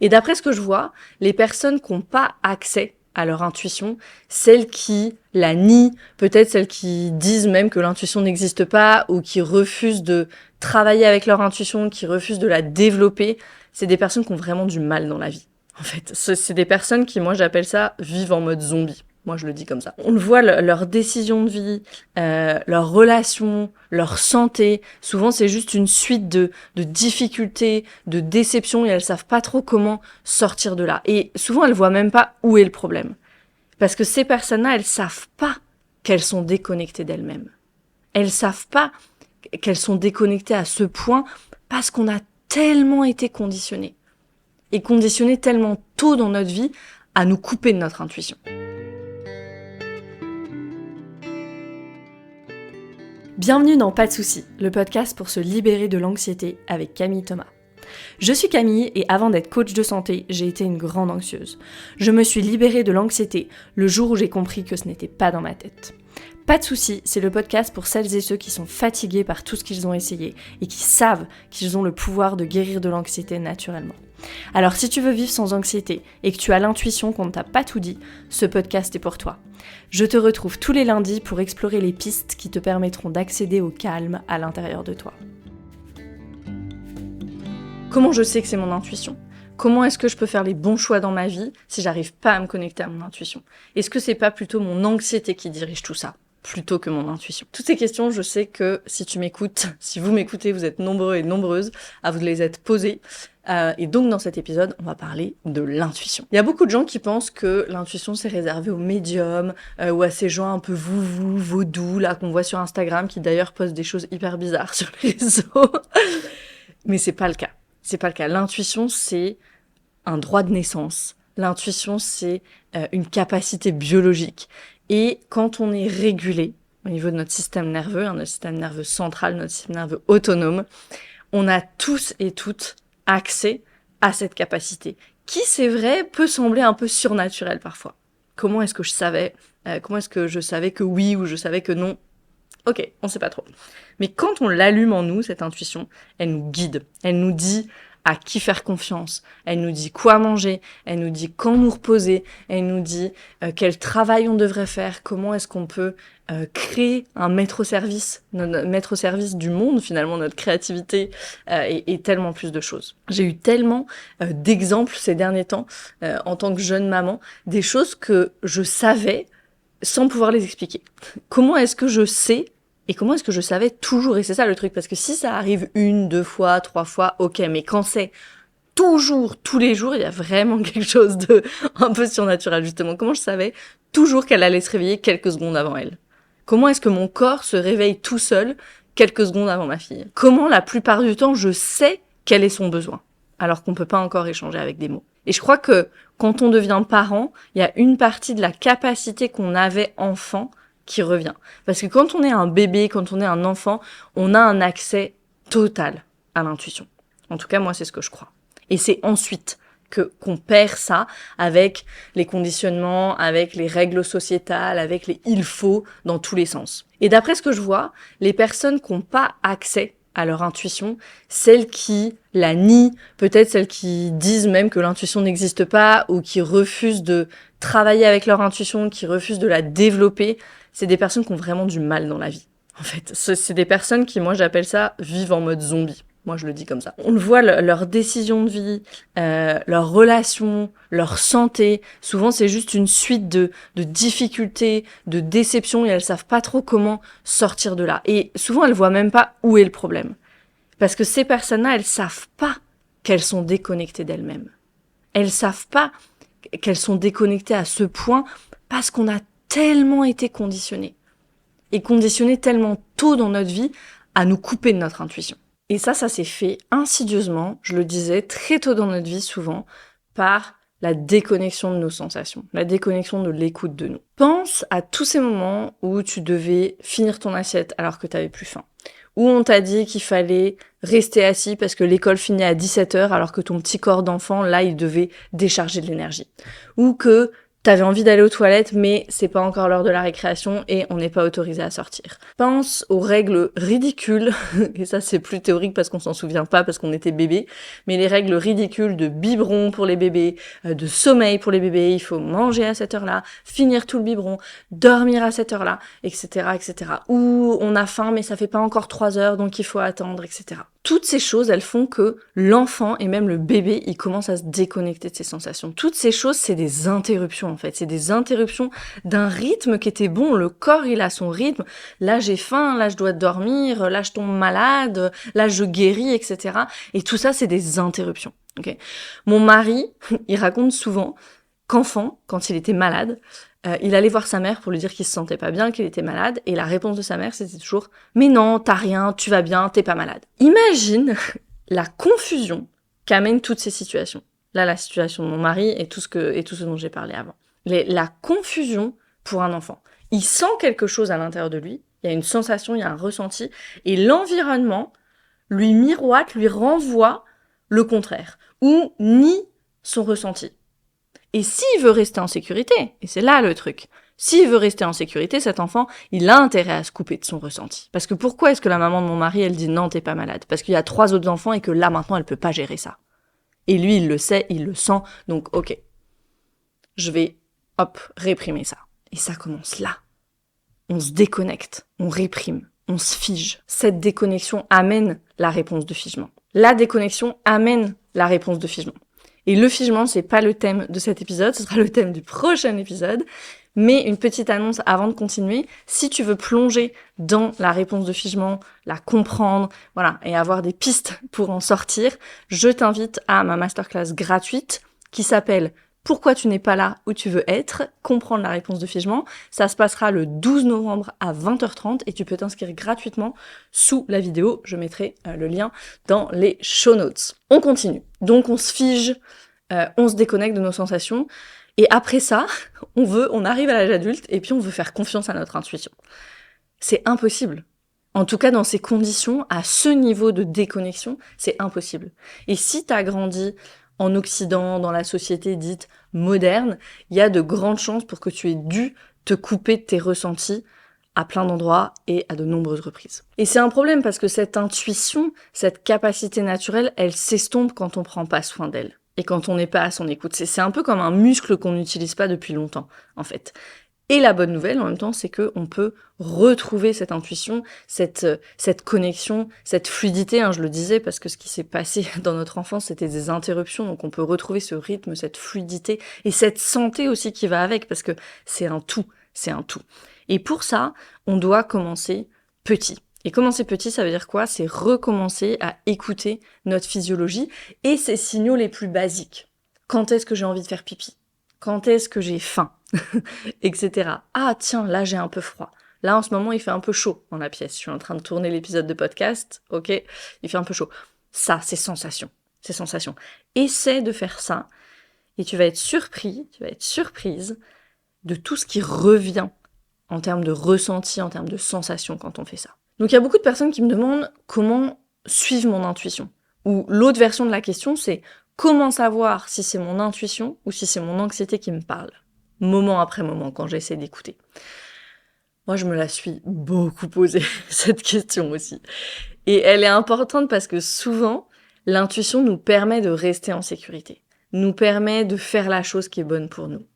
Et d'après ce que je vois, les personnes qui n'ont pas accès à leur intuition, celles qui la nient, peut-être celles qui disent même que l'intuition n'existe pas ou qui refusent de travailler avec leur intuition, qui refusent de la développer, c'est des personnes qui ont vraiment du mal dans la vie. En fait, c'est des personnes qui, moi j'appelle ça, vivent en mode zombie. Moi, je le dis comme ça. On le voit, leurs décisions de vie, leurs relations, leur santé. Souvent, c'est juste une suite de difficultés, de déceptions, et elles savent pas trop comment sortir de là. Et souvent, elles voient même pas où est le problème. Parce que ces personnes-là, elles savent pas qu'elles sont déconnectées d'elles-mêmes. Elles savent pas qu'elles sont déconnectées à ce point parce qu'on a tellement été conditionnés. Et conditionnés tellement tôt dans notre vie à nous couper de notre intuition. Bienvenue dans Pas de soucis, le podcast pour se libérer de l'anxiété avec Camille Thomas. Je suis Camille et avant d'être coach de santé, j'ai été une grande anxieuse. Je me suis libérée de l'anxiété le jour où j'ai compris que ce n'était pas dans ma tête. Pas de soucis, c'est le podcast pour celles et ceux qui sont fatigués par tout ce qu'ils ont essayé et qui savent qu'ils ont le pouvoir de guérir de l'anxiété naturellement. Alors si tu veux vivre sans anxiété et que tu as l'intuition qu'on ne t'a pas tout dit, ce podcast est pour toi. Je te retrouve tous les lundis pour explorer les pistes qui te permettront d'accéder au calme à l'intérieur de toi. Comment je sais que c'est mon intuition ? Comment est-ce que je peux faire les bons choix dans ma vie si j'arrive pas à me connecter à mon intuition ? Est-ce que c'est pas plutôt mon anxiété qui dirige tout ça ? Plutôt que mon intuition. Toutes ces questions, je sais que si tu m'écoutes, si vous m'écoutez, vous êtes nombreux et nombreuses à vous les être posées. Et donc dans cet épisode, on va parler de l'intuition. Il y a beaucoup de gens qui pensent que l'intuition c'est réservé aux médiums ou à ces gens un peu vaudous là qu'on voit sur Instagram qui d'ailleurs postent des choses hyper bizarres sur les réseaux. Mais c'est pas le cas. C'est pas le cas. L'intuition c'est un droit de naissance. L'intuition c'est une capacité biologique. Et quand on est régulé au niveau de notre système nerveux, notre système nerveux central, notre système nerveux autonome, on a tous et toutes accès à cette capacité, qui c'est vrai peut sembler un peu surnaturelle parfois. Comment est-ce que je savais Comment est-ce que je savais que oui ou je savais que non ? Ok, on sait pas trop. Mais quand on l'allume en nous, cette intuition, elle nous guide, elle nous dit à qui faire confiance, elle nous dit quoi manger, elle nous dit quand nous reposer, elle nous dit quel travail on devrait faire, comment est-ce qu'on peut créer un maître au service du monde finalement, notre créativité et tellement plus de choses. J'ai eu tellement d'exemples ces derniers temps en tant que jeune maman, des choses que je savais sans pouvoir les expliquer. Comment est-ce que je sais et comment est-ce que je savais toujours ? Et c'est ça le truc, parce que si ça arrive 1, 2 fois, 3 fois, ok, mais quand c'est toujours, tous les jours, il y a vraiment quelque chose de un peu surnaturel, justement. Comment je savais toujours qu'elle allait se réveiller quelques secondes avant elle ? Comment est-ce que mon corps se réveille tout seul quelques secondes avant ma fille ? Comment la plupart du temps je sais quel est son besoin, alors qu'on peut pas encore échanger avec des mots ? Et je crois que quand on devient parent, il y a une partie de la capacité qu'on avait enfant qui revient. Parce que quand on est un bébé, quand on est un enfant, on a un accès total à l'intuition. En tout cas, moi, c'est ce que je crois. Et c'est ensuite qu'on perd ça avec les conditionnements, avec les règles sociétales, avec les il faut dans tous les sens. Et d'après ce que je vois, les personnes qui n'ont pas accès à leur intuition, celles qui la nient, peut-être celles qui disent même que l'intuition n'existe pas ou qui refusent de travailler avec leur intuition, qui refusent de la développer, c'est des personnes qui ont vraiment du mal dans la vie. En fait, c'est des personnes qui, moi j'appelle ça, vivent en mode zombie. Moi je le dis comme ça. On le voit, leurs décisions de vie, leurs relations, leur santé, souvent c'est juste une suite de difficultés, de déceptions, et elles savent pas trop comment sortir de là. Et souvent elles voient même pas où est le problème. Parce que ces personnes-là, elles savent pas qu'elles sont déconnectées d'elles-mêmes. Elles savent pas qu'elles sont déconnectées à ce point parce qu'on a tellement été conditionnés. Et conditionnés tellement tôt dans notre vie à nous couper de notre intuition. Et ça s'est fait insidieusement, je le disais, très tôt dans notre vie souvent, par la déconnexion de nos sensations, la déconnexion de l'écoute de nous. Pense à tous ces moments où tu devais finir ton assiette alors que tu n'avais plus faim. Où on t'a dit qu'il fallait rester assis parce que l'école finit à 17h alors que ton petit corps d'enfant, là, il devait décharger de l'énergie. Ou que T'avais envie d'aller aux toilettes, mais c'est pas encore l'heure de la récréation et on n'est pas autorisé à sortir. Pense aux règles ridicules, et ça c'est plus théorique parce qu'on s'en souvient pas parce qu'on était bébé, mais les règles ridicules de biberon pour les bébés, de sommeil pour les bébés, il faut manger à cette heure-là, finir tout le biberon, dormir à cette heure-là, etc., etc. Ou on a faim mais ça fait pas encore 3 heures donc il faut attendre, etc. Toutes ces choses, elles font que l'enfant et même le bébé, il commence à se déconnecter de ses sensations. Toutes ces choses, c'est des interruptions en fait. C'est des interruptions d'un rythme qui était bon. Le corps, il a son rythme. Là, j'ai faim, là, je dois dormir, là, je tombe malade, là, je guéris, etc. Et tout ça, c'est des interruptions. Okay. Mon mari, il raconte souvent qu'enfant, quand il était malade, il allait voir sa mère pour lui dire qu'il se sentait pas bien, qu'il était malade, et la réponse de sa mère, c'était toujours « Mais non, t'as rien, tu vas bien, t'es pas malade. » Imagine la confusion qu'amènent toutes ces situations. Là, la situation de mon mari et tout ce dont j'ai parlé avant. La confusion pour un enfant. Il sent quelque chose à l'intérieur de lui, il y a une sensation, il y a un ressenti, et l'environnement lui miroite, lui renvoie le contraire, ou nie son ressenti. Et s'il veut rester en sécurité, et c'est là le truc, s'il veut rester en sécurité, cet enfant, il a intérêt à se couper de son ressenti. Parce que pourquoi est-ce que la maman de mon mari, elle dit non, t'es pas malade? Parce qu'il y a 3 autres enfants et que là, maintenant, elle peut pas gérer ça. Et lui, il le sait, il le sent, donc ok. Je vais, réprimer ça. Et ça commence là. On se déconnecte, on réprime, on se fige. Cette déconnexion amène la réponse de figement. La déconnexion amène la réponse de figement. Et le figement, c'est pas le thème de cet épisode, ce sera le thème du prochain épisode. Mais une petite annonce avant de continuer, si tu veux plonger dans la réponse de figement, la comprendre, voilà, et avoir des pistes pour en sortir, je t'invite à ma masterclass gratuite qui s'appelle « Pourquoi tu n'es pas là où tu veux être ? Comprendre la réponse de figement ». Ça se passera le 12 novembre à 20h30 et tu peux t'inscrire gratuitement sous la vidéo. Je mettrai le lien dans les show notes. On continue. Donc on se fige, on se déconnecte de nos sensations. Et après ça, on arrive à l'âge adulte et puis on veut faire confiance à notre intuition. C'est impossible. En tout cas, dans ces conditions, à ce niveau de déconnexion, c'est impossible. Et si t'as grandi en Occident, dans la société dite moderne, il y a de grandes chances pour que tu aies dû te couper de tes ressentis à plein d'endroits et à de nombreuses reprises. Et c'est un problème parce que cette intuition, cette capacité naturelle, elle s'estompe quand on prend pas soin d'elle. Et quand on n'est pas à son écoute. C'est un peu comme un muscle qu'on n'utilise pas depuis longtemps, en fait. Et la bonne nouvelle, en même temps, c'est qu'on peut retrouver cette intuition, cette connexion, cette fluidité, je le disais, parce que ce qui s'est passé dans notre enfance, c'était des interruptions, donc on peut retrouver ce rythme, cette fluidité, et cette santé aussi qui va avec, parce que c'est un tout. Et pour ça, on doit commencer petit. Et commencer petit, ça veut dire quoi? C'est recommencer à écouter notre physiologie et ses signaux les plus basiques. Quand est-ce que j'ai envie de faire pipi? Quand est-ce que j'ai faim? Etc. Ah tiens, là j'ai un peu froid. Là en ce moment il fait un peu chaud dans la pièce. Je suis en train de tourner l'épisode de podcast, ok? Il fait un peu chaud. Ça, c'est sensation. C'est sensation. Essaie de faire ça et tu vas être surpris, tu vas être surprise de tout ce qui revient en termes de ressenti, en termes de sensation quand on fait ça. Donc il y a beaucoup de personnes qui me demandent comment suivre mon intuition. Ou l'autre version de la question, c'est comment savoir si c'est mon intuition ou si c'est mon anxiété qui me parle, moment après moment, quand j'essaie d'écouter. Moi, je me la suis beaucoup posée, cette question aussi. Et elle est importante parce que souvent, l'intuition nous permet de rester en sécurité, nous permet de faire la chose qui est bonne pour nous.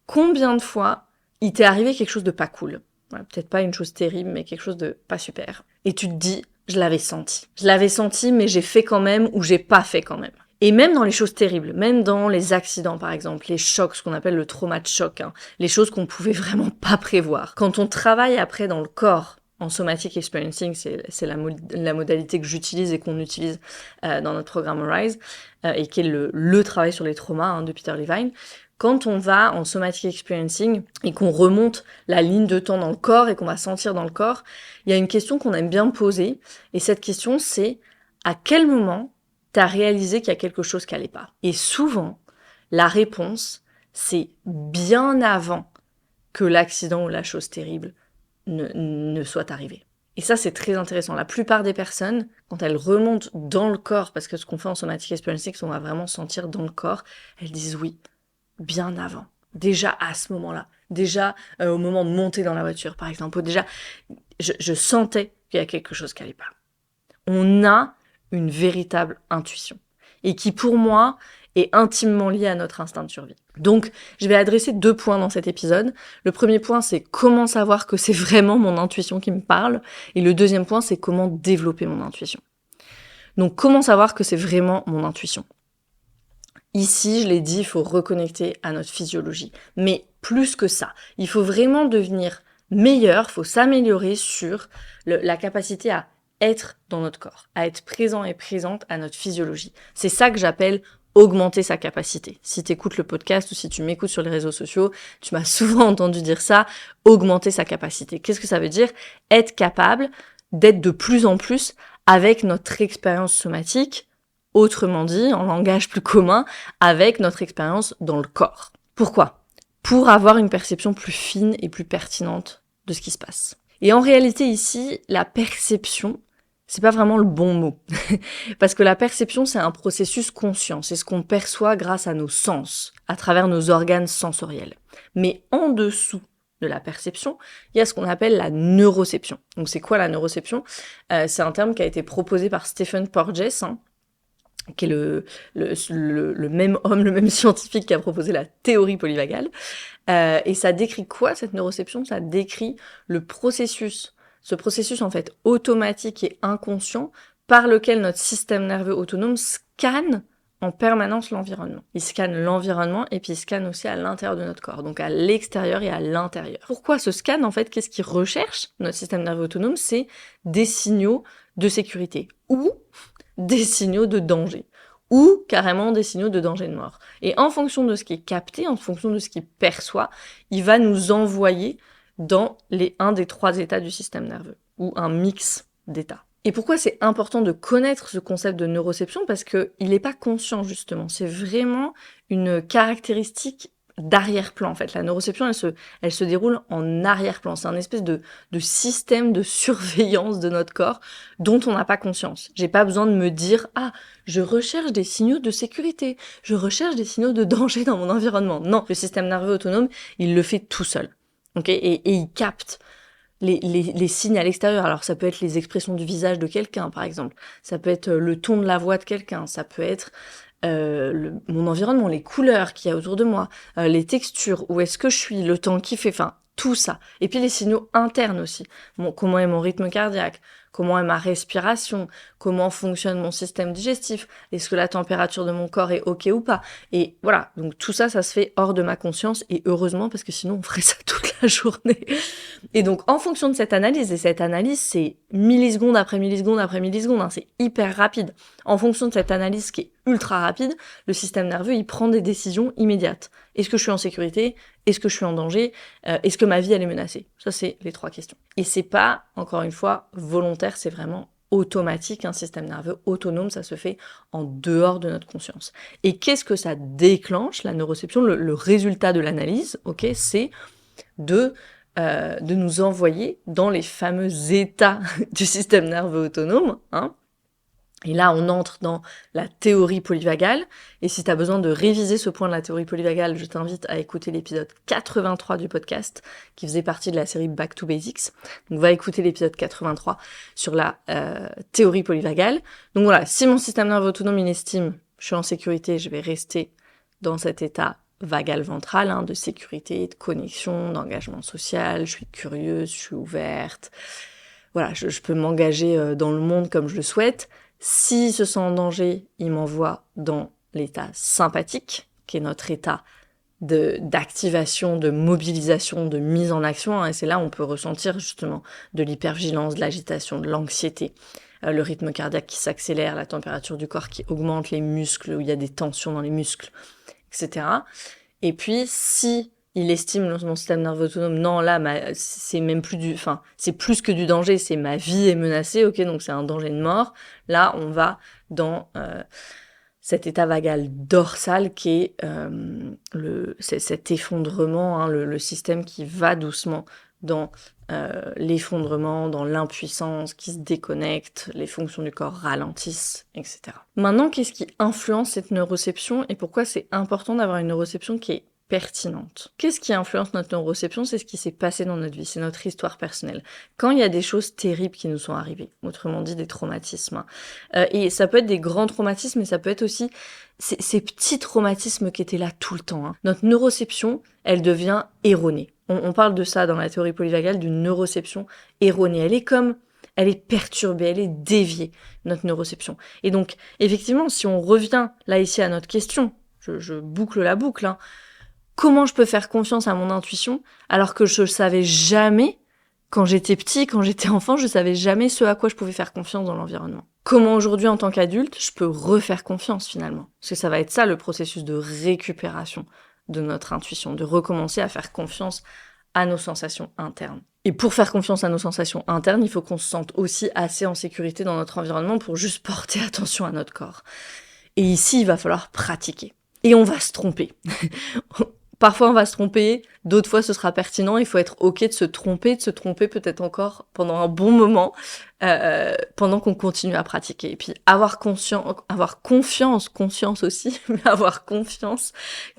Combien de fois il t'est arrivé quelque chose de pas cool? Voilà, peut-être pas une chose terrible, mais quelque chose de pas super. Et tu te dis, je l'avais senti. Je l'avais senti, mais j'ai fait quand même ou j'ai pas fait quand même. Et même dans les choses terribles, même dans les accidents par exemple, les chocs, ce qu'on appelle le trauma de choc, les choses qu'on pouvait vraiment pas prévoir. Quand on travaille après dans le corps, en somatic experiencing, c'est la modalité que j'utilise et qu'on utilise dans notre programme Arise, et qui est le travail sur les traumas de Peter Levine. Quand on va en somatic experiencing et qu'on remonte la ligne de temps dans le corps et qu'on va sentir dans le corps, il y a une question qu'on aime bien poser. Et cette question, c'est à quel moment t'as réalisé qu'il y a quelque chose qui allait pas? Et souvent, la réponse, c'est bien avant que l'accident ou la chose terrible ne soit arrivée. Et ça, c'est très intéressant. La plupart des personnes, quand elles remontent dans le corps, parce que ce qu'on fait en somatic experiencing, c'est qu'on va vraiment sentir dans le corps, elles disent oui. Bien avant. Déjà à ce moment-là, déjà au moment de monter dans la voiture par exemple, ou déjà je sentais qu'il y a quelque chose qui allait pas. On a une véritable intuition et qui pour moi est intimement liée à notre instinct de survie. Donc je vais adresser 2 points dans cet épisode. Le premier point c'est comment savoir que c'est vraiment mon intuition qui me parle et le deuxième point c'est comment développer mon intuition. Donc comment savoir que c'est vraiment mon intuition ? Ici, je l'ai dit, il faut reconnecter à notre physiologie. Mais plus que ça, il faut vraiment devenir meilleur, il faut s'améliorer sur la capacité à être dans notre corps, à être présent et présente à notre physiologie. C'est ça que j'appelle augmenter sa capacité. Si tu écoutes le podcast ou si tu m'écoutes sur les réseaux sociaux, tu m'as souvent entendu dire ça, augmenter sa capacité. Qu'est-ce que ça veut dire ? Être capable d'être de plus en plus avec notre expérience somatique, autrement dit, en langage plus commun, avec notre expérience dans le corps. Pourquoi ? Pour avoir une perception plus fine et plus pertinente de ce qui se passe. Et en réalité ici, la perception, c'est pas vraiment le bon mot. Parce que la perception, c'est un processus conscient. C'est ce qu'on perçoit grâce à nos sens, à travers nos organes sensoriels. Mais en dessous de la perception, il y a ce qu'on appelle la neuroception. Donc c'est quoi la neuroception ? C'est un terme qui a été proposé par Stephen Porges, qui est le même homme, le même scientifique qui a proposé la théorie polyvagale. Et ça décrit quoi, cette neuroception ? Ça décrit ce processus en fait automatique et inconscient par lequel notre système nerveux autonome scanne en permanence l'environnement. Il scanne l'environnement et puis il scanne aussi à l'intérieur de notre corps, donc à l'extérieur et à l'intérieur. Pourquoi ce scan, en fait, qu'est-ce qu'il recherche, notre système nerveux autonome ? C'est des signaux de sécurité ou des signaux de danger, ou carrément des signaux de danger de mort. Et en fonction de ce qui est capté, en fonction de ce qu'il perçoit, il va nous envoyer dans un des 3 états du système nerveux, ou un mix d'états. Et pourquoi c'est important de connaître ce concept de neuroception ? Parce qu'il n'est pas conscient, justement. C'est vraiment une caractéristique d'arrière-plan, en fait. La neuroception, elle se déroule en arrière-plan. C'est un espèce de système de surveillance de notre corps dont on n'a pas conscience. J'ai pas besoin de me dire « Ah, je recherche des signaux de sécurité. Je recherche des signaux de danger dans mon environnement. » Non, le système nerveux autonome, il le fait tout seul. Okay ? Et il capte les signes à l'extérieur. Alors ça peut être les expressions du visage de quelqu'un, par exemple. Ça peut être le ton de la voix de quelqu'un. Ça peut être mon environnement, les couleurs qu'il y a autour de moi, les textures, où est-ce que je suis, le temps qu'il fait, enfin, tout ça. Et puis les signaux internes aussi. Comment est mon rythme cardiaque ? Comment est ma respiration ? Comment fonctionne mon système digestif ? Est-ce que la température de mon corps est OK ou pas ? Et voilà, donc tout ça, ça se fait hors de ma conscience, et heureusement, parce que sinon on ferait ça toute la journée. Et donc, en fonction de cette analyse, et cette analyse, c'est milliseconde après milliseconde après milliseconde, hein, c'est hyper rapide. En fonction de cette analyse qui est ultra rapide, le système nerveux, il prend des décisions immédiates. Est-ce que je suis en sécurité ? Est-ce que je suis en danger ? Est-ce que ma vie, elle est menacée ? Ça, c'est les 3 questions. Et c'est pas, encore une fois, volontaire, c'est vraiment automatique, un système nerveux autonome, ça se fait en dehors de notre conscience. Et qu'est-ce que ça déclenche, la neuroception ? Le résultat de l'analyse, ok, c'est de nous envoyer dans les fameux états du système nerveux autonome, hein. Et là, on entre dans la théorie polyvagale. Et si tu as besoin de réviser ce point de la théorie polyvagale, je t'invite à écouter l'épisode 83 du podcast, qui faisait partie de la série Back to Basics. Donc, va écouter l'épisode 83 sur la théorie polyvagale. Donc voilà, si mon système nerveux autonome, il estime, je suis en sécurité, je vais rester dans cet état vagal ventral, hein, de sécurité, de connexion, d'engagement social, je suis curieuse, je suis ouverte. Voilà, je peux m'engager dans le monde comme je le souhaite. S'il se sent en danger, il m'envoie dans l'état sympathique, qui est notre état d'activation, de mobilisation, de mise en action, hein, et c'est là où on peut ressentir justement de l'hypervigilance, de l'agitation, de l'anxiété, le rythme cardiaque qui s'accélère, la température du corps qui augmente, les muscles, où il y a des tensions dans les muscles, etc. Et puis, si il estime mon système nerveux autonome, non, là, c'est même plus c'est plus que du danger, c'est ma vie est menacée, ok, donc c'est un danger de mort. Là, on va dans cet état vagal dorsal qui est cet effondrement, hein, le système qui va doucement dans l'effondrement, dans l'impuissance, qui se déconnecte, les fonctions du corps ralentissent, etc. Maintenant, qu'est-ce qui influence cette neuroception et pourquoi c'est important d'avoir une neuroception qui est pertinente. Qu'est-ce qui influence notre neuroception? C'est ce qui s'est passé dans notre vie, c'est notre histoire personnelle. Quand il y a des choses terribles qui nous sont arrivées, autrement dit des traumatismes, et ça peut être des grands traumatismes, mais ça peut être aussi ces petits traumatismes qui étaient là tout le temps. Notre neuroception, elle devient erronée. On parle de ça dans la théorie polyvagale, d'une neuroception erronée. Elle est perturbée, elle est déviée, notre neuroception. Et donc, effectivement, si on revient là ici à notre question, je boucle la boucle, comment je peux faire confiance à mon intuition alors que je savais jamais, quand j'étais petit, quand j'étais enfant, je savais jamais ce à quoi je pouvais faire confiance dans l'environnement. Comment aujourd'hui, en tant qu'adulte, je peux refaire confiance finalement? Parce que ça va être ça le processus de récupération de notre intuition, de recommencer à faire confiance à nos sensations internes. Et pour faire confiance à nos sensations internes, il faut qu'on se sente aussi assez en sécurité dans notre environnement pour juste porter attention à notre corps. Et ici, il va falloir pratiquer. Et on va se tromper. Parfois, on va se tromper, d'autres fois, ce sera pertinent. Il faut être OK de se tromper peut-être encore pendant un bon moment, pendant qu'on continue à pratiquer. Et puis, avoir conscience aussi, mais avoir confiance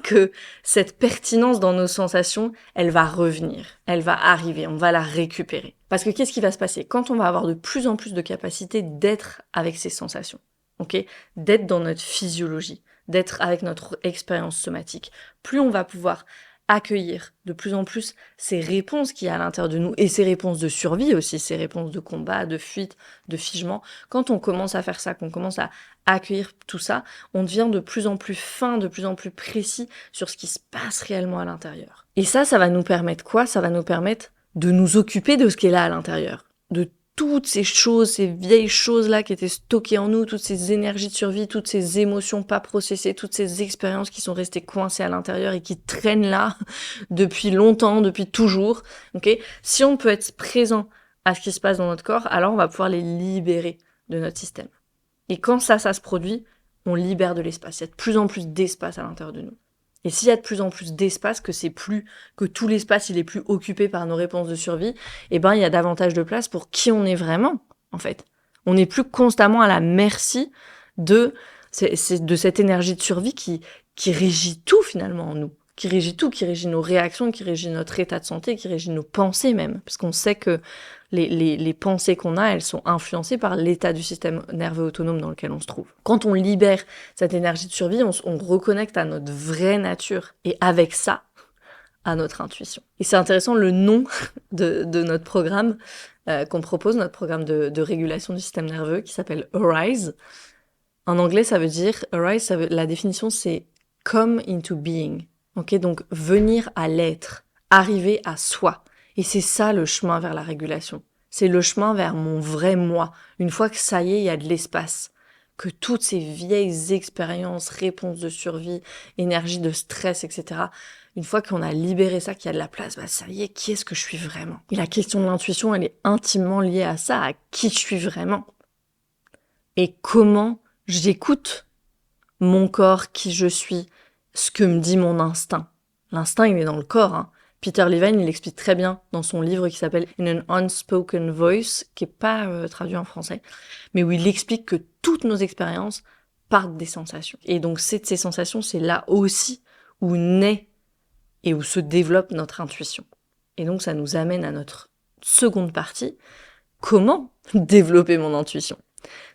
que cette pertinence dans nos sensations, elle va revenir, elle va arriver, on va la récupérer. Parce que qu'est-ce qui va se passer? Quand on va avoir de plus en plus de capacité d'être avec ces sensations, ok, d'être dans notre physiologie, d'être avec notre expérience somatique, plus on va pouvoir accueillir de plus en plus ces réponses qu'il y a à l'intérieur de nous, et ces réponses de survie aussi, ces réponses de combat, de fuite, de figement. Quand on commence à faire ça, qu'on commence à accueillir tout ça, on devient de plus en plus fin, de plus en plus précis sur ce qui se passe réellement à l'intérieur. Et ça va nous permettre quoi? Ça va nous permettre de nous occuper de ce qui est là à l'intérieur, de toutes ces choses, ces vieilles choses-là qui étaient stockées en nous, toutes ces énergies de survie, toutes ces émotions pas processées, toutes ces expériences qui sont restées coincées à l'intérieur et qui traînent là depuis longtemps, depuis toujours. Okay, si on peut être présent à ce qui se passe dans notre corps, alors on va pouvoir les libérer de notre système. Et quand ça se produit, on libère de l'espace. Il y a de plus en plus d'espace à l'intérieur de nous. Et s'il y a de plus en plus d'espace, que tout l'espace il est plus occupé par nos réponses de survie, il y a davantage de place pour qui on est vraiment, en fait. On n'est plus constamment à la merci de cette énergie de survie qui régit tout finalement en nous. Qui régit tout, qui régit nos réactions, qui régit notre état de santé, qui régit nos pensées même. Parce qu'on sait que les pensées qu'on a, elles sont influencées par l'état du système nerveux autonome dans lequel on se trouve. Quand on libère cette énergie de survie, on reconnecte à notre vraie nature. Et avec ça, à notre intuition. Et c'est intéressant, le nom de notre programme qu'on propose, notre programme de régulation du système nerveux, qui s'appelle Arise. En anglais, ça veut dire, Arise, la définition, c'est « come into being ». Ok, donc venir à l'être, arriver à soi. Et c'est ça le chemin vers la régulation. C'est le chemin vers mon vrai moi. Une fois que ça y est, il y a de l'espace. Que toutes ces vieilles expériences, réponses de survie, énergie de stress, etc., une fois qu'on a libéré ça, qu'il y a de la place, ça y est, qui est-ce que je suis vraiment? Et la question de l'intuition, elle est intimement liée à ça, à qui je suis vraiment. Et comment j'écoute mon corps, qui je suis, ce que me dit mon instinct. L'instinct, il est dans le corps. Peter Levine, il l'explique très bien dans son livre qui s'appelle In an Unspoken Voice, qui est pas traduit en français, mais où il explique que toutes nos expériences partent des sensations. Et donc, ces sensations, c'est là aussi où naît et où se développe notre intuition. Et donc, ça nous amène à notre seconde partie. Comment développer mon intuition?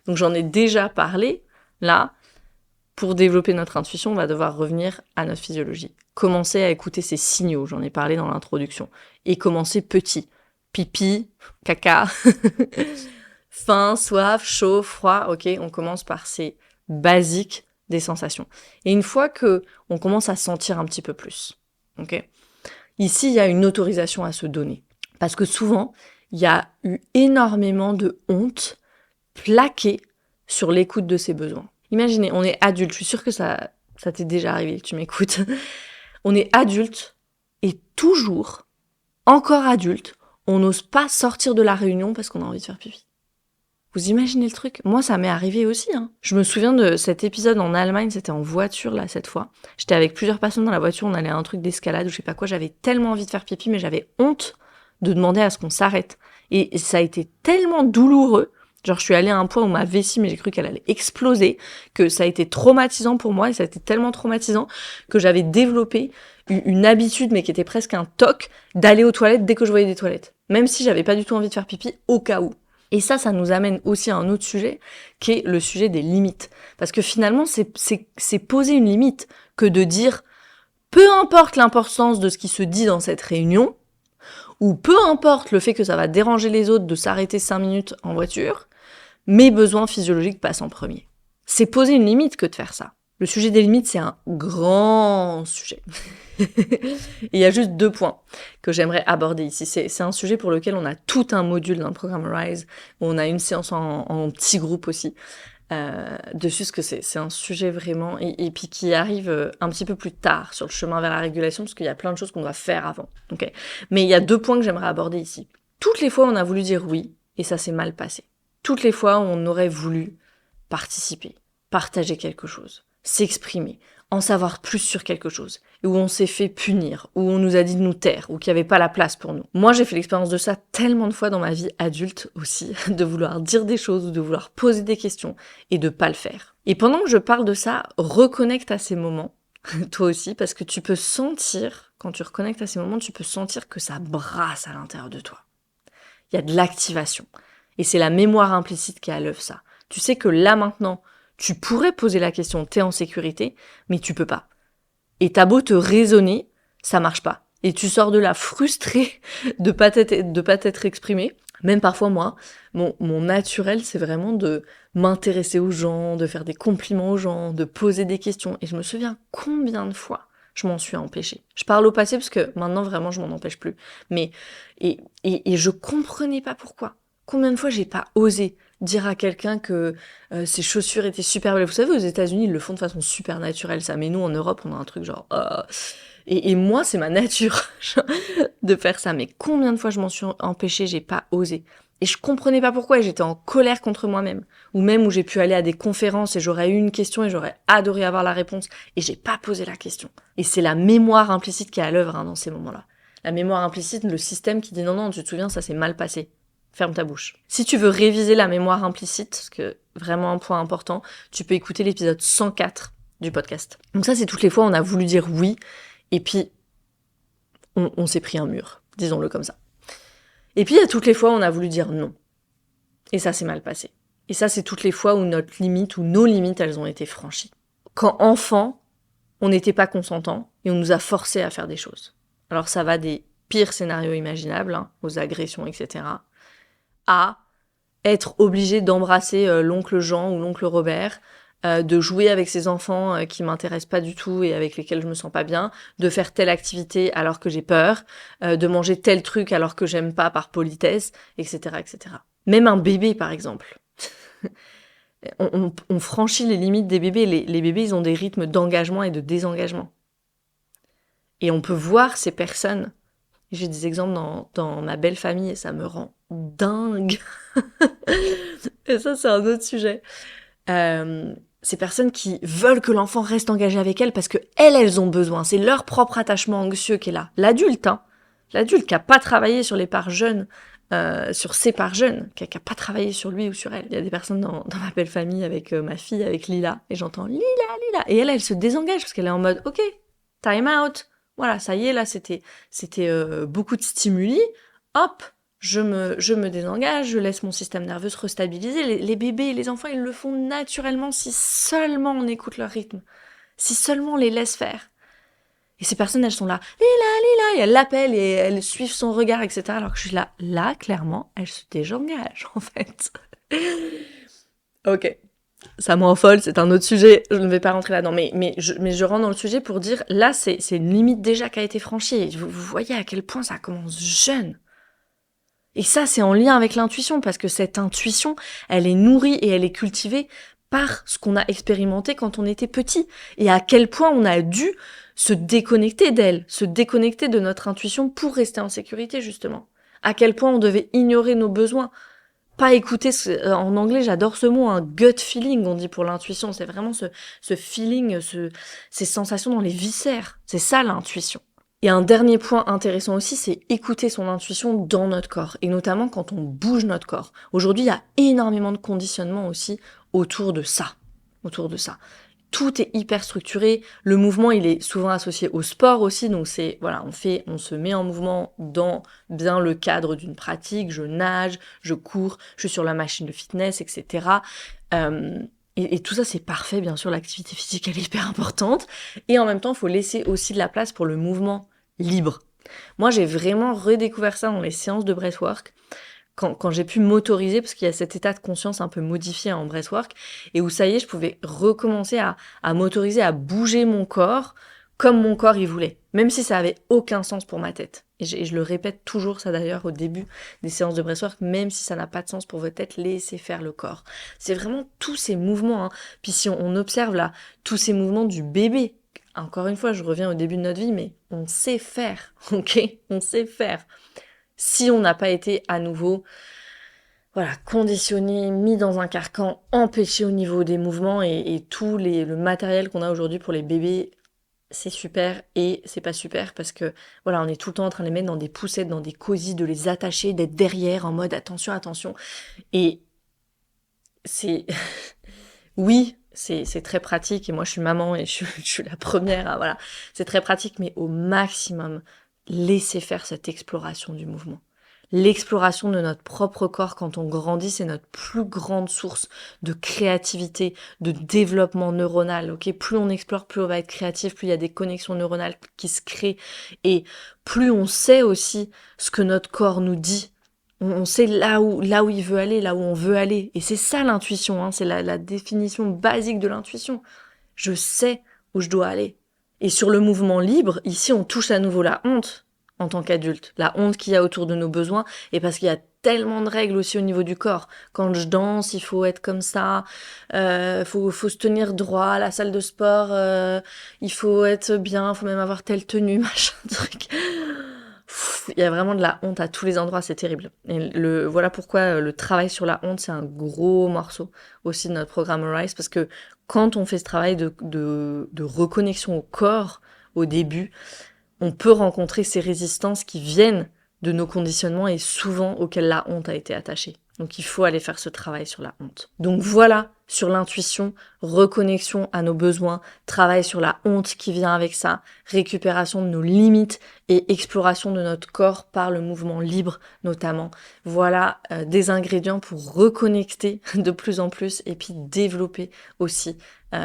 Donc, j'en ai déjà parlé, là. Pour développer notre intuition, on va devoir revenir à notre physiologie. Commencer à écouter ces signaux, j'en ai parlé dans l'introduction. Et commencer petit. Pipi, caca, faim, soif, chaud, froid, ok, on commence par ces basiques des sensations. Et une fois que on commence à sentir un petit peu plus, ok, ici, il y a une autorisation à se donner. Parce que souvent, il y a eu énormément de honte plaquée sur l'écoute de ses besoins. Imaginez, on est adulte, je suis sûre que ça t'est déjà arrivé, que tu m'écoutes. On est adulte et toujours, encore adulte, on n'ose pas sortir de la réunion parce qu'on a envie de faire pipi. Vous imaginez le truc? Moi, ça m'est arrivé aussi. Je me souviens de cet épisode en Allemagne, c'était en voiture, là, cette fois. J'étais avec plusieurs personnes dans la voiture, on allait à un truc d'escalade ou je sais pas quoi, j'avais tellement envie de faire pipi, mais j'avais honte de demander à ce qu'on s'arrête. Et ça a été tellement douloureux Genre, je suis allée à un point où ma vessie, mais j'ai cru qu'elle allait exploser, que ça a été traumatisant pour moi, et ça a été tellement traumatisant que j'avais développé une habitude, mais qui était presque un toc, d'aller aux toilettes dès que je voyais des toilettes. Même si j'avais pas du tout envie de faire pipi, au cas où. Et ça nous amène aussi à un autre sujet, qui est le sujet des limites. Parce que finalement, c'est poser une limite que de dire, peu importe l'importance de ce qui se dit dans cette réunion, ou peu importe le fait que ça va déranger les autres de s'arrêter 5 minutes en voiture, mes besoins physiologiques passent en premier. C'est poser une limite que de faire ça. Le sujet des limites, c'est un grand sujet. Et il y a juste 2 points que j'aimerais aborder ici. C'est un sujet pour lequel on a tout un module dans le programme Rise, où on a une séance en petit groupe aussi, dessus, parce que c'est un sujet vraiment, et puis qui arrive un petit peu plus tard sur le chemin vers la régulation, parce qu'il y a plein de choses qu'on doit faire avant. Okay. Mais il y a 2 points que j'aimerais aborder ici. Toutes les fois où on a voulu dire oui, et ça s'est mal passé. Toutes les fois où on aurait voulu participer, partager quelque chose, s'exprimer, en savoir plus sur quelque chose, et où on s'est fait punir, où on nous a dit de nous taire, ou qu'il n'y avait pas la place pour nous. Moi, j'ai fait l'expérience de ça tellement de fois dans ma vie adulte aussi, de vouloir dire des choses, ou de vouloir poser des questions, et de pas le faire. Et pendant que je parle de ça, reconnecte à ces moments, toi aussi, parce que tu peux sentir, quand tu reconnectes à ces moments, tu peux sentir que ça brasse à l'intérieur de toi. Il y a de l'activation. Et c'est la mémoire implicite qui a à l'œuvre ça. Tu sais que là maintenant, tu pourrais poser la question, t'es en sécurité, mais tu peux pas. Et t'as beau te raisonner, ça marche pas. Et tu sors de là frustré de pas t'être exprimé. Même parfois moi, mon naturel, c'est vraiment de m'intéresser aux gens, de faire des compliments aux gens, de poser des questions. Et je me souviens combien de fois je m'en suis empêchée. Je parle au passé parce que maintenant vraiment je m'en empêche plus. Mais et je comprenais pas pourquoi. Combien de fois j'ai pas osé dire à quelqu'un que ses chaussures étaient super belles. Vous savez, aux États-Unis, ils le font de façon super naturelle, ça. Mais nous, en Europe, on a un truc genre... Et moi, c'est ma nature de faire ça. Mais combien de fois je m'en suis empêchée, j'ai pas osé. Et je comprenais pas pourquoi, et j'étais en colère contre moi-même. Ou même où j'ai pu aller à des conférences et j'aurais eu une question et j'aurais adoré avoir la réponse. Et j'ai pas posé la question. Et c'est la mémoire implicite qui est à l'œuvre dans ces moments-là. La mémoire implicite, le système qui dit non, tu te souviens, ça s'est mal passé. Ferme ta bouche. Si tu veux réviser la mémoire implicite, parce que vraiment un point important, tu peux écouter l'épisode 104 du podcast. Donc ça, c'est toutes les fois où on a voulu dire oui, et puis on s'est pris un mur, disons-le comme ça. Et puis il y a toutes les fois où on a voulu dire non. Et ça s'est mal passé. Et ça, c'est toutes les fois où notre limite, ou nos limites, elles ont été franchies. Quand enfant, on n'était pas consentant, et on nous a forcés à faire des choses. Alors ça va des pires scénarios imaginables, aux agressions, etc., à être obligé d'embrasser l'oncle Jean ou l'oncle Robert, de jouer avec ces enfants qui m'intéressent pas du tout et avec lesquels je me sens pas bien, de faire telle activité alors que j'ai peur, de manger tel truc alors que j'aime pas par politesse, etc., etc. Même un bébé, par exemple. on franchit les limites des bébés. Les bébés, ils ont des rythmes d'engagement et de désengagement. Et on peut voir ces personnes. J'ai des exemples dans ma belle famille et ça me rend dingue. Et ça, c'est un autre sujet. Ces personnes qui veulent que l'enfant reste engagé avec elles parce que elles ont besoin. C'est leur propre attachement anxieux qui est là. L'adulte, l'adulte qui a pas travaillé sur les parts jeunes, sur ses parts jeunes, qui a pas travaillé sur lui ou sur elle. Il y a des personnes dans ma belle famille avec ma fille, avec Lila, et j'entends Lila. Et elle se désengage parce qu'elle est en mode, ok, time out. Voilà, ça y est, là, c'était beaucoup de stimuli. Hop, je me désengage, je laisse mon système nerveux se restabiliser. Les bébés et les enfants, ils le font naturellement si seulement on écoute leur rythme. Si seulement on les laisse faire. Et ces personnes, elles sont là, Lila, et elles l'appellent et elles suivent son regard, etc. Alors que je suis là, clairement, elles se désengagent, en fait. Ok. Ça me rend folle, c'est un autre sujet, je ne vais pas rentrer là-dedans, mais je rentre dans le sujet pour dire, là, c'est une limite déjà qui a été franchie, vous voyez à quel point ça commence jeune. Et ça, c'est en lien avec l'intuition, parce que cette intuition, elle est nourrie et elle est cultivée par ce qu'on a expérimenté quand on était petit, et à quel point on a dû se déconnecter d'elle, se déconnecter de notre intuition pour rester en sécurité, justement. À quel point on devait ignorer nos besoins, pas écouter, en anglais j'adore ce mot, un gut feeling on dit pour l'intuition, c'est vraiment ce feeling, ces sensations dans les viscères, c'est ça l'intuition. Et un dernier point intéressant aussi, c'est écouter son intuition dans notre corps, et notamment quand on bouge notre corps. Aujourd'hui, il y a énormément de conditionnement aussi autour de ça. Tout est hyper structuré. Le mouvement, il est souvent associé au sport aussi, donc c'est, voilà, on se met en mouvement dans bien le cadre d'une pratique. Je nage, je cours, je suis sur la machine de fitness, etc. Et tout ça, c'est parfait, bien sûr, l'activité physique, elle est hyper importante. Et en même temps, il faut laisser aussi de la place pour le mouvement libre. Moi, j'ai vraiment redécouvert ça dans les séances de breathwork, quand j'ai pu m'autoriser, parce qu'il y a cet état de conscience un peu modifié en breathwork, et où ça y est, je pouvais recommencer à m'autoriser à bouger mon corps comme mon corps y voulait, même si ça avait aucun sens pour ma tête. Et je le répète toujours, ça d'ailleurs, au début des séances de breathwork, même si ça n'a pas de sens pour votre tête, laissez faire le corps. C'est vraiment tous ces mouvements, hein. Puis si on observe là, tous ces mouvements du bébé, encore une fois, je reviens au début de notre vie, mais on sait faire, ok? On sait faire. Si on n'a pas été à nouveau, voilà, conditionné, mis dans un carcan, empêché au niveau des mouvements et tout le matériel qu'on a aujourd'hui pour les bébés, c'est super et c'est pas super parce que voilà, on est tout le temps en train de les mettre dans des poussettes, dans des cosy, de les attacher, d'être derrière en mode attention, attention. Et c'est oui, c'est très pratique et moi je suis maman et je suis la première à, voilà, c'est très pratique, mais au maximum, laissez faire cette exploration du mouvement. L'exploration de notre propre corps quand on grandit, c'est notre plus grande source de créativité, de développement neuronal. Ok, plus on explore, plus on va être créatif, plus il y a des connexions neuronales qui se créent et plus on sait aussi ce que notre corps nous dit. On sait là où il veut aller, là où on veut aller. Et c'est ça l'intuition, hein, c'est la définition basique de l'intuition. Je sais où je dois aller. Et sur le mouvement libre, ici on touche à nouveau la honte en tant qu'adulte. La honte qu'il y a autour de nos besoins, et parce qu'il y a tellement de règles aussi au niveau du corps. Quand je danse, il faut être comme ça, faut se tenir droit à la salle de sport, il faut être bien, faut même avoir telle tenue, machin, truc. Il y a vraiment de la honte à tous les endroits, c'est terrible. Et voilà pourquoi le travail sur la honte, c'est un gros morceau aussi de notre programme Arise, parce que quand on fait ce travail de reconnexion au corps au début, on peut rencontrer ces résistances qui viennent de nos conditionnements et souvent auxquels la honte a été attachée. Donc il faut aller faire ce travail sur la honte. Donc voilà, sur l'intuition, reconnexion à nos besoins, travail sur la honte qui vient avec ça, récupération de nos limites et exploration de notre corps par le mouvement libre notamment. Voilà des ingrédients pour reconnecter de plus en plus et puis développer aussi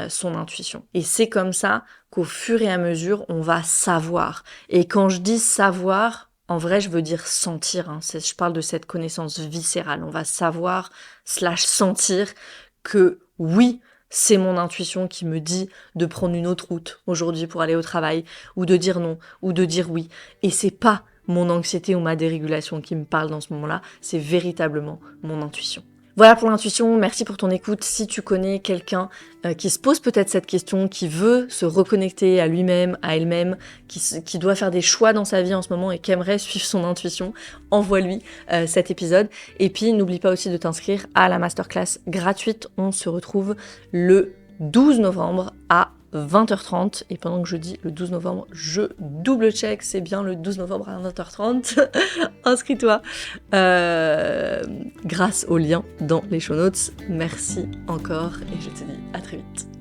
son intuition. Et c'est comme ça qu'au fur et à mesure, on va savoir. Et quand je dis savoir, en vrai, je veux dire sentir. Hein. Je parle de cette connaissance viscérale. On va savoir / sentir que oui, c'est mon intuition qui me dit de prendre une autre route aujourd'hui pour aller au travail, ou de dire non, ou de dire oui. Et c'est pas mon anxiété ou ma dérégulation qui me parle dans ce moment-là, c'est véritablement mon intuition. Voilà pour l'intuition, merci pour ton écoute. Si tu connais quelqu'un qui se pose peut-être cette question, qui veut se reconnecter à lui-même, à elle-même, qui doit faire des choix dans sa vie en ce moment et qui aimerait suivre son intuition, envoie-lui cet épisode. Et puis n'oublie pas aussi de t'inscrire à la masterclass gratuite. On se retrouve le 12 novembre à 20h30, et pendant que je dis le 12 novembre, je double-check, c'est bien le 12 novembre à 20h30. Inscris-toi grâce au lien dans les show notes. Merci encore et je te dis à très vite.